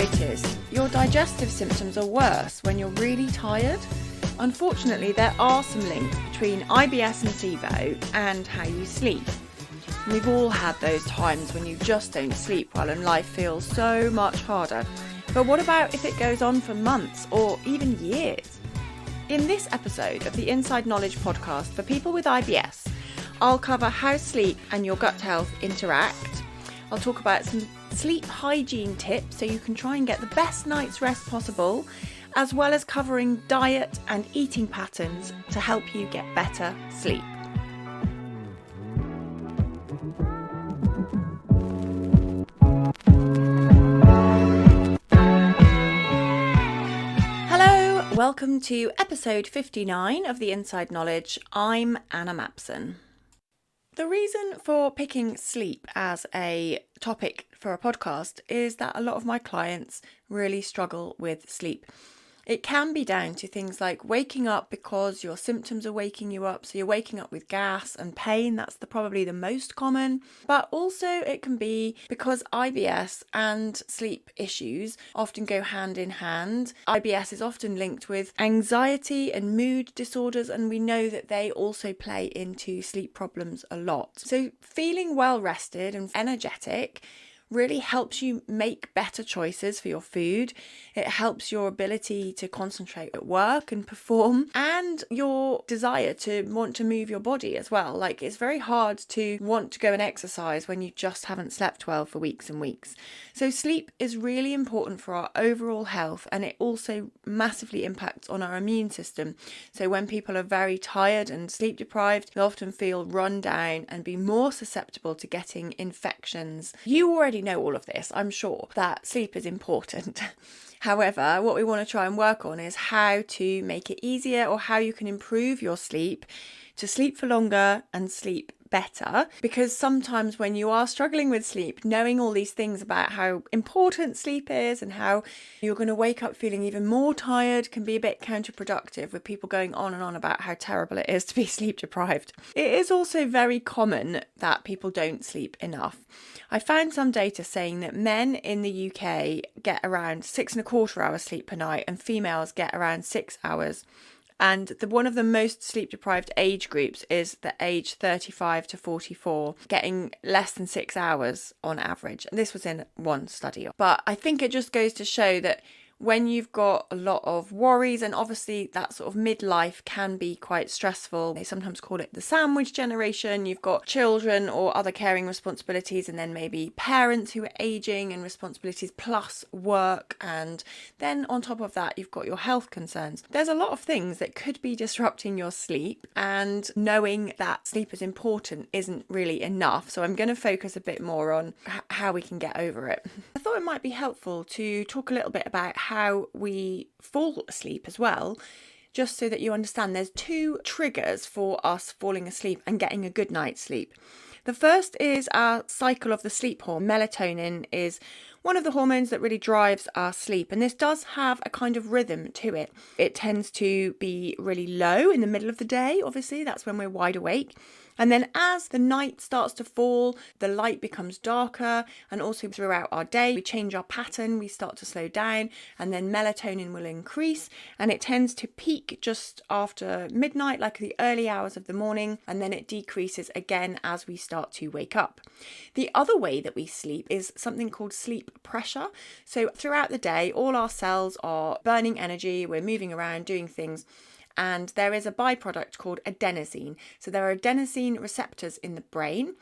noticed your digestive symptoms are worse when you're really tired? Unfortunately, there are some links between IBS and SIBO and how you sleep. We've all had those times when you just don't sleep well and life feels so much harder. But what about if it goes on for months or even years? In this episode of the Inside Knowledge podcast for people with IBS, I'll cover how sleep and your gut health interact. I'll talk about some sleep hygiene tips so you can try and get the best night's rest possible, as well as covering diet and eating patterns to help you get better sleep. Hello, welcome to episode 59 of the Inside Knowledge. I'm Anna Mapson. The reason for picking sleep as a topic for a podcast is that a lot of my clients really struggle with sleep. It can be down to things like waking up because your symptoms are waking you up. So you're waking up with gas and pain. That's probably the most common. But also it can be because IBS and sleep issues often go hand in hand. IBS is often linked with anxiety and mood disorders, and we know that they also play into sleep problems a lot. So feeling well rested and energetic really helps you make better choices for your food. It helps your ability to concentrate at work and perform, and your desire to want to move your body as well. Like, it's very hard to want to go and exercise when you just haven't slept well for weeks and weeks. So sleep is really important for our overall health, and it also massively impacts on our immune system. So when people are very tired and sleep deprived, they often feel run down and be more susceptible to getting infections. You already know all of this, I'm sure, that sleep is important. However, what we want to try and work on is how to make it easier, or how you can improve your sleep to sleep for longer and sleep better. Because sometimes when you are struggling with sleep, knowing all these things about how important sleep is and how you're going to wake up feeling even more tired can be a bit counterproductive, with people going on and on about how terrible it is to be sleep deprived. It is also very common that people don't sleep enough. I found some data saying that men in the UK get around 6.25 hours sleep per night and females get around 6 hours. And one of the most sleep deprived age groups is the age 35 to 44, getting less than 6 hours on average. And this was in one study. But I think it just goes to show that when you've got a lot of worries, and obviously that sort of midlife can be quite stressful. They sometimes call it the sandwich generation. You've got children or other caring responsibilities, and then maybe parents who are aging and responsibilities, plus work. And then on top of that, you've got your health concerns. There's a lot of things that could be disrupting your sleep, and knowing that sleep is important isn't really enough. So I'm going to focus a bit more on how we can get over it. I thought it might be helpful to talk a little bit about how we fall asleep as well, just so that you understand there's two triggers for us falling asleep and getting a good night's sleep. The first is our cycle of the sleep hormone. Melatonin is one of the hormones that really drives our sleep, and this does have a kind of rhythm to it. It tends to be really low in the middle of the day, obviously, that's when we're wide awake. And then as the night starts to fall, the light becomes darker, and also throughout our day, we change our pattern, we start to slow down, and then melatonin will increase, and it tends to peak just after midnight, like the early hours of the morning, and then it decreases again as we start to wake up. The other way that we sleep is something called sleep pressure. So throughout the day, all our cells are burning energy, we're moving around, doing things. And there is a byproduct called adenosine. So there are adenosine receptors in the brain,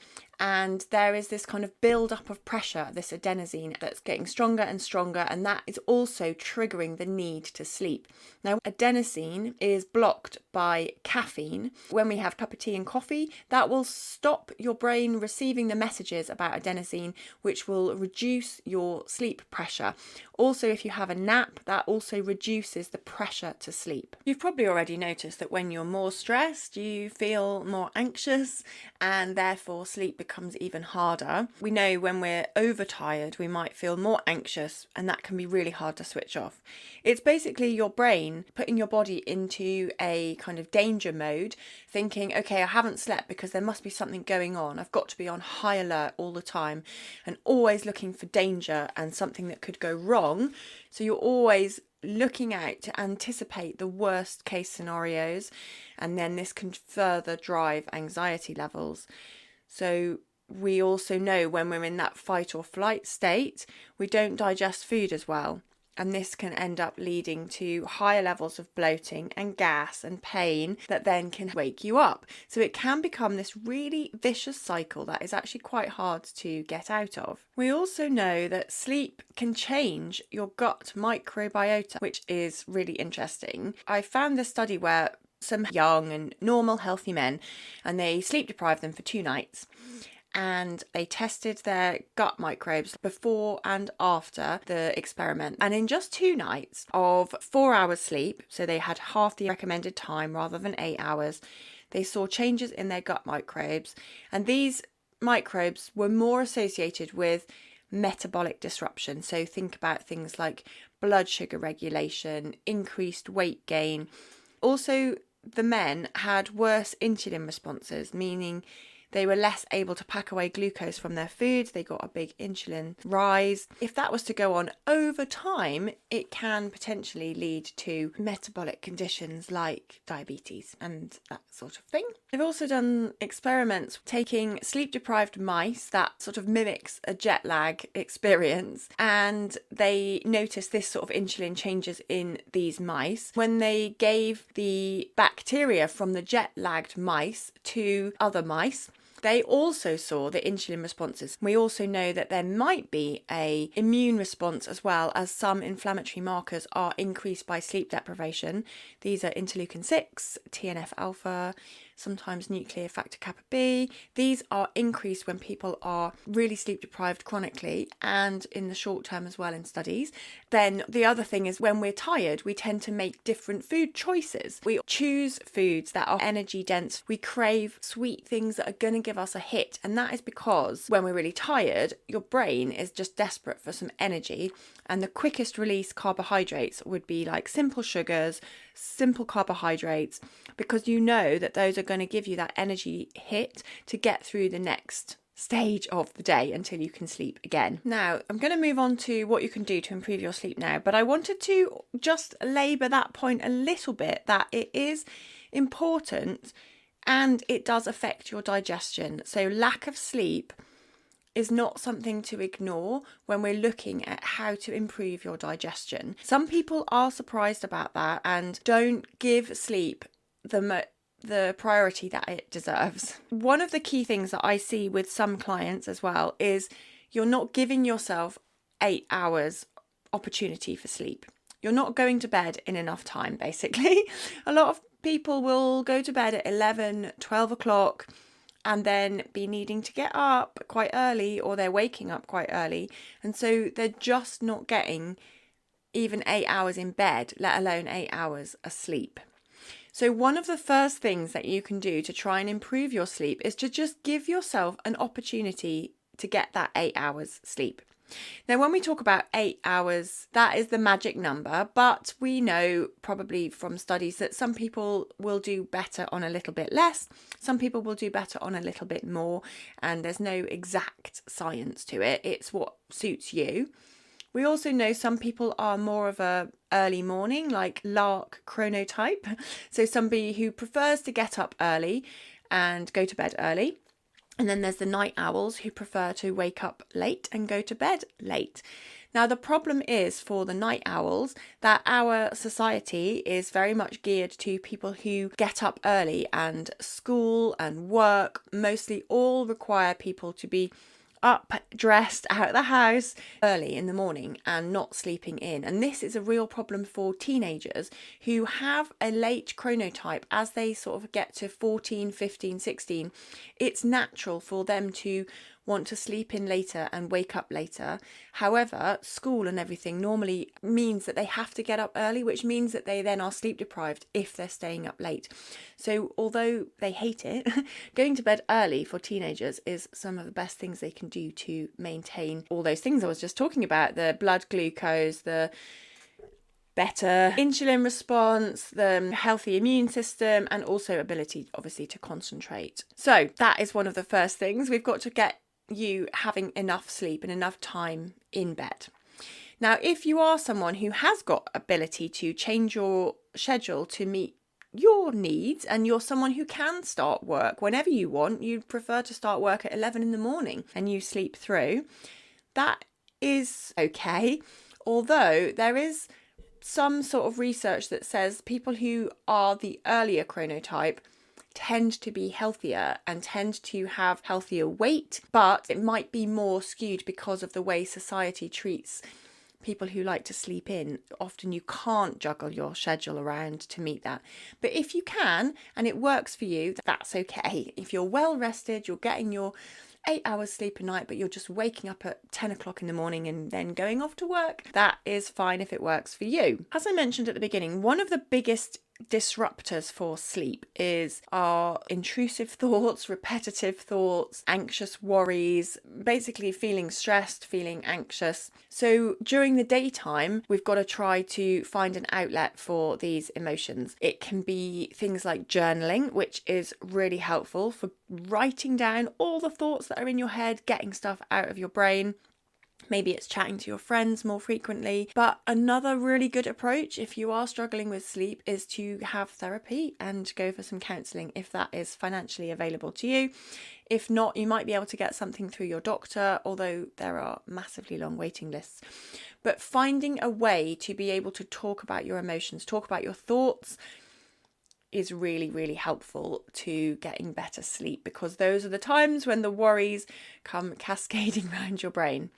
and there is this kind of build up of pressure, this adenosine, that's getting stronger and stronger, and that is also triggering the need to sleep. Now, adenosine is blocked by caffeine. When we have a cup of tea and coffee, that will stop your brain receiving the messages about adenosine, which will reduce your sleep pressure. Also, if you have a nap, that also reduces the pressure to sleep. You've probably already noticed that when you're more stressed, you feel more anxious, and therefore sleep becomes becomes even harder. We know when we're overtired, we might feel more anxious, and that can be really hard to switch off. It's basically your brain putting your body into a kind of danger mode, thinking, okay, I haven't slept because there must be something going on. I've got to be on high alert all the time and always looking for danger and something that could go wrong. So you're always looking out to anticipate the worst case scenarios, and then this can further drive anxiety levels. So we also know when we're in that fight or flight state, we don't digest food as well. And this can end up leading to higher levels of bloating and gas and pain that then can wake you up. So it can become this really vicious cycle that is actually quite hard to get out of. We also know that sleep can change your gut microbiota, which is really interesting. I found this study where some young and normal healthy men, and they sleep deprived them for 2 nights. And they tested their gut microbes before and after the experiment. And in just 2 nights of 4 hours sleep, so they had half the recommended time rather than 8 hours, they saw changes in their gut microbes. And these microbes were more associated with metabolic disruption. So think about things like blood sugar regulation, increased weight gain. Also, the men had worse insulin responses, meaning they were less able to pack away glucose from their food. They got a big insulin rise. If that was to go on over time, it can potentially lead to metabolic conditions like diabetes and that sort of thing. They've also done experiments taking sleep-deprived mice that sort of mimics a jet lag experience, and they noticed this sort of insulin changes in these mice when they gave the bacteria from the jet-lagged mice to other mice. They also saw the insulin responses. We also know that there might be an immune response as well, as some inflammatory markers are increased by sleep deprivation. These are interleukin 6, TNF alpha, sometimes nuclear factor kappa B. These are increased when people are really sleep deprived chronically and in the short term as well in studies. Then the other thing is when we're tired, we tend to make different food choices. We choose foods that are energy dense. We crave sweet things that are going to give us a hit. And that is because when we're really tired, your brain is just desperate for some energy. And the quickest release carbohydrates would be like simple sugars, simple carbohydrates, because you know that those are going to give you that energy hit to get through the next stage of the day until you can sleep again. Now, I'm going to move on to what you can do to improve your sleep now, but I wanted to just labour that point a little bit, that it is important and it does affect your digestion. So lack of sleep is not something to ignore when we're looking at how to improve your digestion. Some people are surprised about that and don't give sleep the priority that it deserves. One of the key things that I see with some clients as well is you're not giving yourself 8 hours opportunity for sleep. You're not going to bed in enough time, basically. A lot of people will go to bed at 11, 12 o'clock and then be needing to get up quite early, or they're waking up quite early. And so they're just not getting even 8 hours in bed, let alone 8 hours asleep. So one of the first things that you can do to try and improve your sleep is to just give yourself an opportunity to get that 8 hours sleep. Now, when we talk about 8 hours, that is the magic number, but we know probably from studies that some people will do better on a little bit less, some people will do better on a little bit more, and there's no exact science to it. It's what suits you. We also know some people are more of a early morning, like lark chronotype, so somebody who prefers to get up early and go to bed early. And then there's the night owls who prefer to wake up late and go to bed late. Now, the problem is for the night owls that our society is very much geared to people who get up early, and school and work mostly all require people to be up, dressed, out of the house early in the morning and not sleeping in. And this is a real problem for teenagers who have a late chronotype. As they sort of get to 14, 15, 16, it's natural for them to want to sleep in later and wake up later. However, school and everything normally means that they have to get up early, which means that they then are sleep deprived if they're staying up late. So although they hate it, going to bed early for teenagers is some of the best things they can do to maintain all those things I was just talking about: the blood glucose, the better insulin response, the healthy immune system, and also ability, obviously, to concentrate. So that is one of the first things. We've got to get you having enough sleep and enough time in bed. Now, if you are someone who has got ability to change your schedule to meet your needs, and you're someone who can start work whenever you want, you prefer to start work at 11 in the morning and you sleep through, that is okay. Although there is some sort of research that says people who are the earlier chronotype tend to be healthier and tend to have healthier weight, but it might be more skewed because of the way society treats people who like to sleep in. Often you can't juggle your schedule around to meet that. But if you can and it works for you, that's okay. If you're well rested, you're getting your 8 hours sleep a night, but you're just waking up at 10 o'clock in the morning and then going off to work, that is fine if it works for you. As I mentioned at the beginning, one of the biggest disruptors for sleep is our intrusive thoughts, repetitive thoughts, anxious worries, basically feeling stressed, feeling anxious. So during the daytime, we've got to try to find an outlet for these emotions. It can be things like journaling, which is really helpful for writing down all the thoughts that are in your head, getting stuff out of your brain. Maybe it's chatting to your friends more frequently. But another really good approach, if you are struggling with sleep, is to have therapy and go for some counselling if that is financially available to you. If not, you might be able to get something through your doctor, although there are massively long waiting lists. But finding a way to be able to talk about your emotions, talk about your thoughts, is really, really helpful to getting better sleep, because those are the times when the worries come cascading around your brain.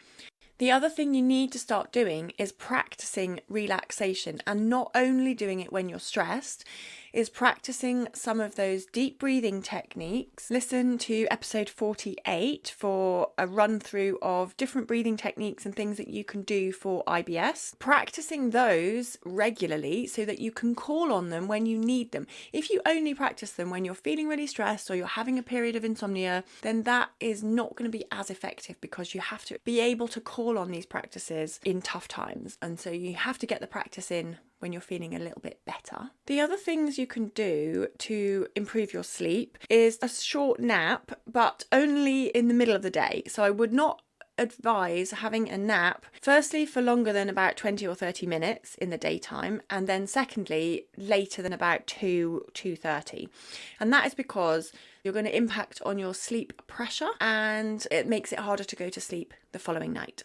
The other thing you need to start doing is practicing relaxation, and not only doing it when you're stressed, is practicing some of those deep breathing techniques. Listen to episode 48 for a run through of different breathing techniques and things that you can do for IBS. Practicing those regularly so that you can call on them when you need them. If you only practice them when you're feeling really stressed or you're having a period of insomnia, then that is not going to be as effective, because you have to be able to call on these practices in tough times. And so you have to get the practice in when you're feeling a little bit better. The other things you can do to improve your sleep is a short nap, but only in the middle of the day. So I would not advise having a nap, firstly, for longer than about 20 or 30 minutes in the daytime, and then secondly, later than about 2:30. And that is because you're going to impact on your sleep pressure, and it makes it harder to go to sleep the following night.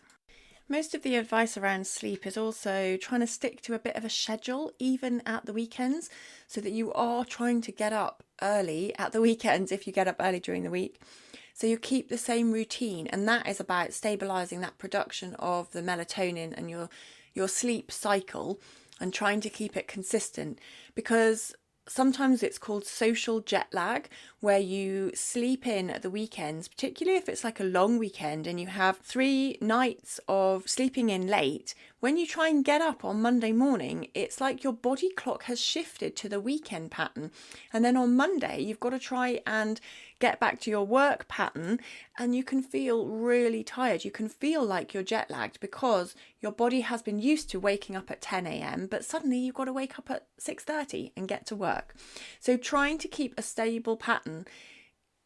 Most of the advice around sleep is also trying to stick to a bit of a schedule, even at the weekends, so that you are trying to get up early at the weekends if you get up early during the week. So you keep the same routine, and that is about stabilising that production of the melatonin and your sleep cycle, and trying to keep it consistent, because sometimes it's called social jet lag, where you sleep in at the weekends, particularly if it's like a long weekend and you have 3 nights of sleeping in late. When you try and get up on Monday morning, it's like your body clock has shifted to the weekend pattern. And then on Monday, you've got to try and get back to your work pattern, and you can feel really tired. You can feel like you're jet lagged because your body has been used to waking up at 10 a.m, but suddenly you've got to wake up at 6:30 and get to work. So trying to keep a stable pattern,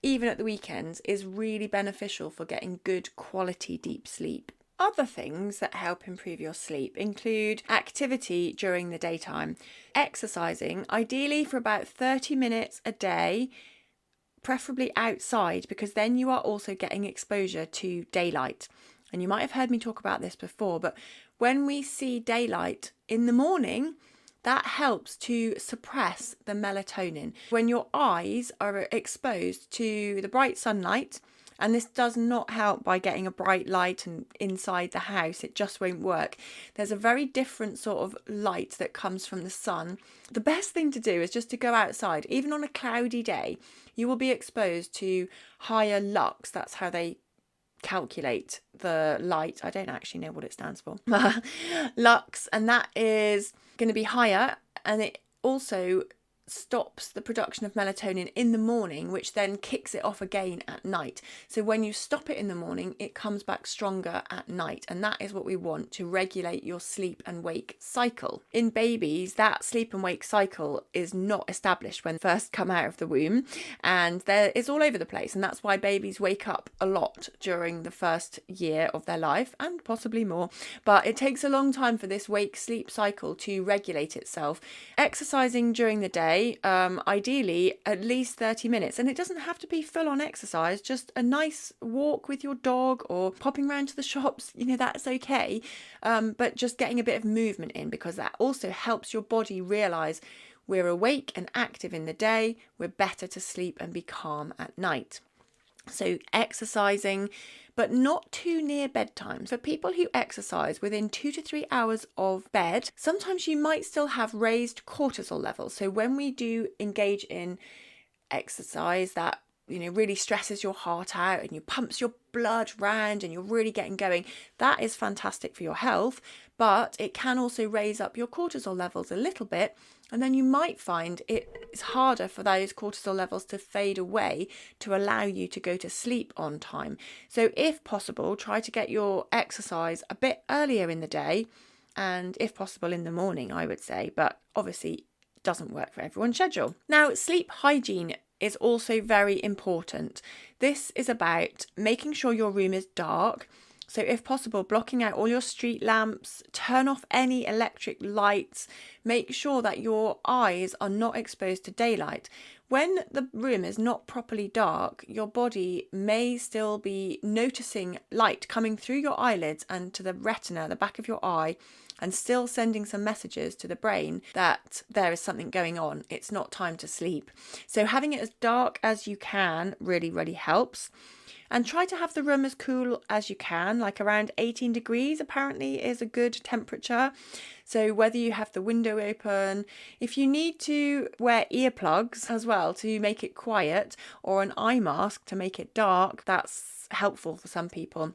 even at the weekends, is really beneficial for getting good quality deep sleep. Other things that help improve your sleep include activity during the daytime, exercising, ideally for about 30 minutes a day, preferably outside, because then you are also getting exposure to daylight. And you might have heard me talk about this before, but when we see daylight in the morning, that helps to suppress the melatonin. When your eyes are exposed to the bright sunlight, and this does not help by getting a bright light and inside the house, it just won't work. There's a very different sort of light that comes from the sun. The best thing to do is just to go outside. Even on a cloudy day, you will be exposed to higher lux. That's how they calculate the light. I don't actually know what it stands for. Lux, and that is going to be higher, and it also stops the production of melatonin in the morning, which then kicks it off again at night. So when you stop it in the morning, it comes back stronger at night, and that is what we want to regulate your sleep and wake cycle. In babies, that sleep and wake cycle is not established when they first come out of the womb, and it's all over the place, and that's why babies wake up a lot during the first year of their life, and possibly more. But it takes a long time for this wake sleep cycle to regulate itself. Exercising during the day, ideally at least 30 minutes, and it doesn't have to be full on exercise, just a nice walk with your dog or popping around to the shops, that's okay, but just getting a bit of movement in, because that also helps your body realize we're awake and active in the day, we're better to sleep and be calm at night. So exercising, but not too near bedtime. For people who exercise within 2 to 3 hours of bed, sometimes you might still have raised cortisol levels. So when we do engage in exercise that really stresses your heart out and you pumps your blood round and you're really getting going, that is fantastic for your health, but it can also raise up your cortisol levels a little bit, and then you might find it's harder for those cortisol levels to fade away to allow you to go to sleep on time. So if possible, try to get your exercise a bit earlier in the day, and if possible in the morning, I would say, but obviously doesn't work for everyone's schedule. Now, sleep hygiene is also very important. This is about making sure your room is dark. So if possible, blocking out all your street lamps, turn off any electric lights, make sure that your eyes are not exposed to daylight. When the room is not properly dark, your body may still be noticing light coming through your eyelids and to the retina, the back of your eye, and still sending some messages to the brain that there is something going on. It's not time to sleep. So having it as dark as you can really, really helps. And try to have the room as cool as you can, like around 18 degrees apparently is a good temperature. So whether you have the window open, if you need to wear earplugs as well to make it quiet, or an eye mask to make it dark, that's helpful for some people.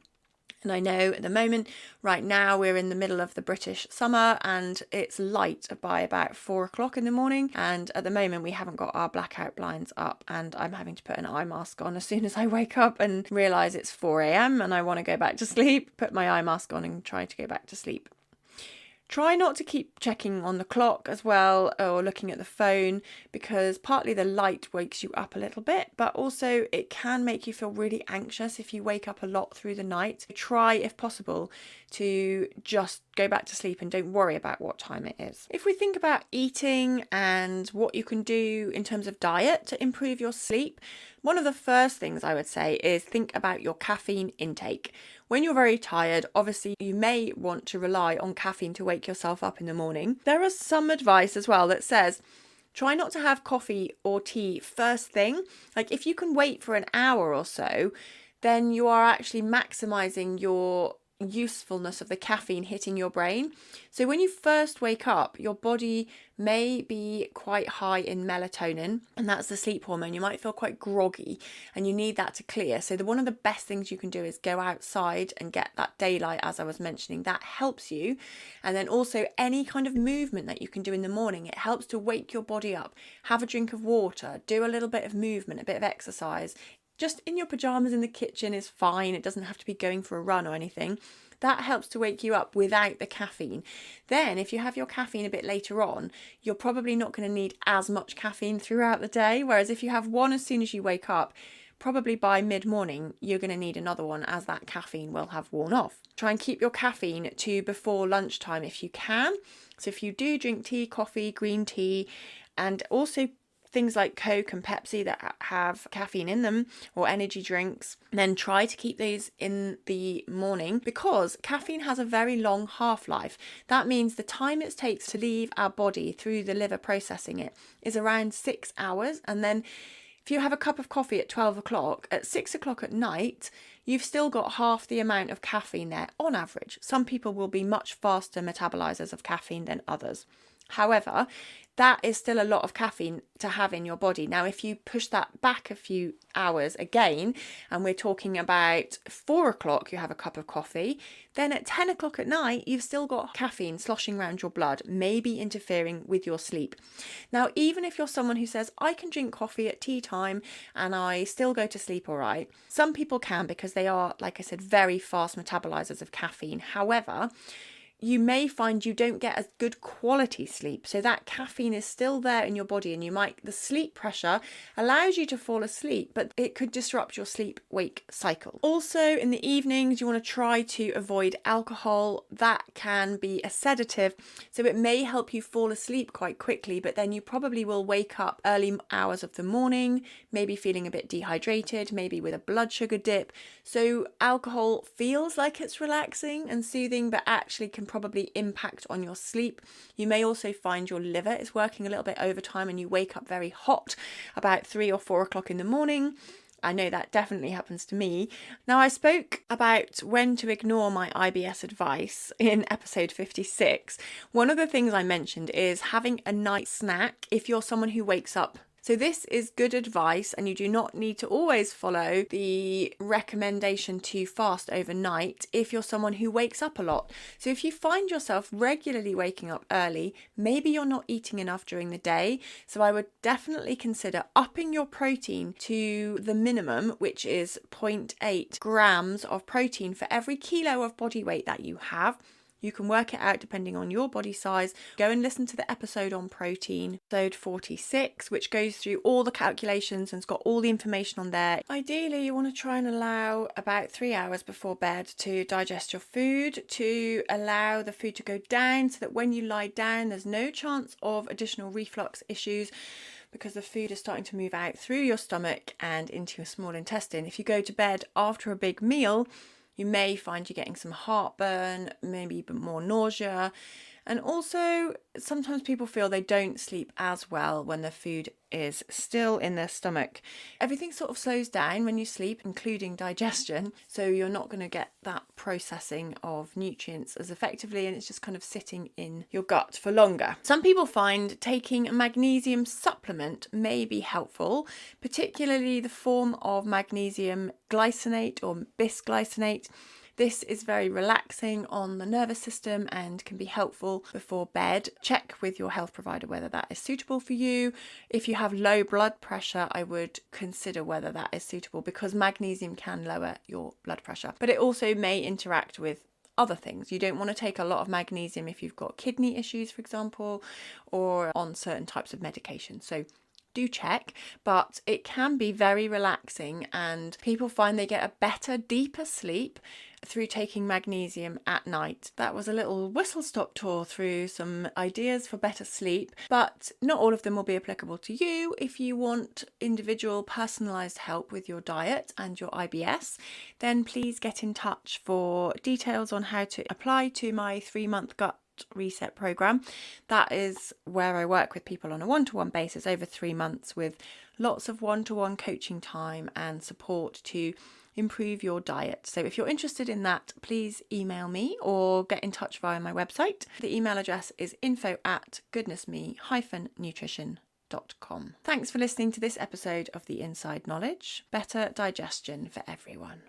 And I know at the moment, right now, we're in the middle of the British summer and it's light by about 4 o'clock in the morning. And at the moment, we haven't got our blackout blinds up, and I'm having to put an eye mask on as soon as I wake up and realise it's 4 a.m. and I want to go back to sleep, put my eye mask on and try to go back to sleep. Try not to keep checking on the clock as well, or looking at the phone, because partly the light wakes you up a little bit, but also it can make you feel really anxious if you wake up a lot through the night. Try, if possible, to just go back to sleep and don't worry about what time it is. If we think about eating and what you can do in terms of diet to improve your sleep, one of the first things I would say is think about your caffeine intake. When you're very tired, obviously you may want to rely on caffeine to wake yourself up in the morning. There is some advice as well that says try not to have coffee or tea first thing. Like if you can wait for an hour or so, then you are actually maximizing your usefulness of the caffeine hitting your brain. So when you first wake up, your body may be quite high in melatonin, and that's the sleep hormone. You might feel quite groggy and you need that to clear. So one of the best things you can do is go outside and get that daylight, as I was mentioning. That helps you. And then also any kind of movement that you can do in the morning, it helps to wake your body up. Have a drink of water, do a little bit of movement, a bit of exercise. Just in your pajamas in the kitchen is fine. It doesn't have to be going for a run or anything. That helps to wake you up without the caffeine. Then if you have your caffeine a bit later on, you're probably not going to need as much caffeine throughout the day. Whereas if you have one as soon as you wake up, probably by mid-morning, you're going to need another one, as that caffeine will have worn off. Try and keep your caffeine to before lunchtime if you can. So if you do drink tea, coffee, green tea, and also things like Coke and Pepsi that have caffeine in them, or energy drinks, then try to keep these in the morning, because caffeine has a very long half-life. That means the time it takes to leave our body through the liver processing it is around 6 hours. And then if you have a cup of coffee at 12 o'clock, at 6 o'clock at night, you've still got half the amount of caffeine there on average. Some people will be much faster metabolizers of caffeine than others. However, that is still a lot of caffeine to have in your body. Now, if you push that back a few hours again, and we're talking about 4 o'clock, you have a cup of coffee, then at 10 o'clock at night, you've still got caffeine sloshing around your blood, maybe interfering with your sleep. Now, even if you're someone who says, I can drink coffee at tea time and I still go to sleep all right, some people can because they are, like I said, very fast metabolizers of caffeine. However, you may find you don't get as good quality sleep. So that caffeine is still there in your body, and the sleep pressure allows you to fall asleep, but it could disrupt your sleep-wake cycle. Also, in the evenings, you want to try to avoid alcohol. That can be a sedative, so it may help you fall asleep quite quickly, but then you probably will wake up early hours of the morning, maybe feeling a bit dehydrated, maybe with a blood sugar dip. So alcohol feels like it's relaxing and soothing, but actually can probably impact on your sleep. You may also find your liver is working a little bit overtime and you wake up very hot about 3 or 4 o'clock in the morning. I know that definitely happens to me. Now, I spoke about when to ignore my IBS advice in episode 56. One of the things I mentioned is having a night snack if you're someone who wakes up. So this is good advice, and you do not need to always follow the recommendation to fast overnight if you're someone who wakes up a lot. So if you find yourself regularly waking up early, maybe you're not eating enough during the day. So I would definitely consider upping your protein to the minimum, which is 0.8 grams of protein for every kilo of body weight that you have. You can work it out depending on your body size. Go and listen to the episode on protein, episode 46, which goes through all the calculations and it's got all the information on there. Ideally, you want to try and allow about 3 hours before bed to digest your food, to allow the food to go down so that when you lie down, there's no chance of additional reflux issues, because the food is starting to move out through your stomach and into your small intestine. If you go to bed after a big meal, you may find you're getting some heartburn, maybe a bit more nausea. And also, sometimes people feel they don't sleep as well when the food is still in their stomach. Everything sort of slows down when you sleep, including digestion. So you're not going to get that processing of nutrients as effectively, and it's just kind of sitting in your gut for longer. Some people find taking a magnesium supplement may be helpful, particularly the form of magnesium glycinate or bisglycinate. This is very relaxing on the nervous system and can be helpful before bed. Check with your health provider whether that is suitable for you. If you have low blood pressure, I would consider whether that is suitable, because magnesium can lower your blood pressure. But it also may interact with other things. You don't want to take a lot of magnesium if you've got kidney issues, for example, or on certain types of medication. So do check, but it can be very relaxing, and people find they get a better, deeper sleep through taking magnesium at night. That was a little whistle-stop tour through some ideas for better sleep, but not all of them will be applicable to you. If you want individual personalised help with your diet and your IBS, then please get in touch for details on how to apply to my 3-month gut reset program. That is where I work with people on a one-to-one basis over 3 months, with lots of one-to-one coaching time and support to improve your diet. So if you're interested in that, please email me or get in touch via my website. The email address is info@goodnessme-nutrition.com. Thanks for listening to this episode of The Inside Knowledge. Better digestion for everyone.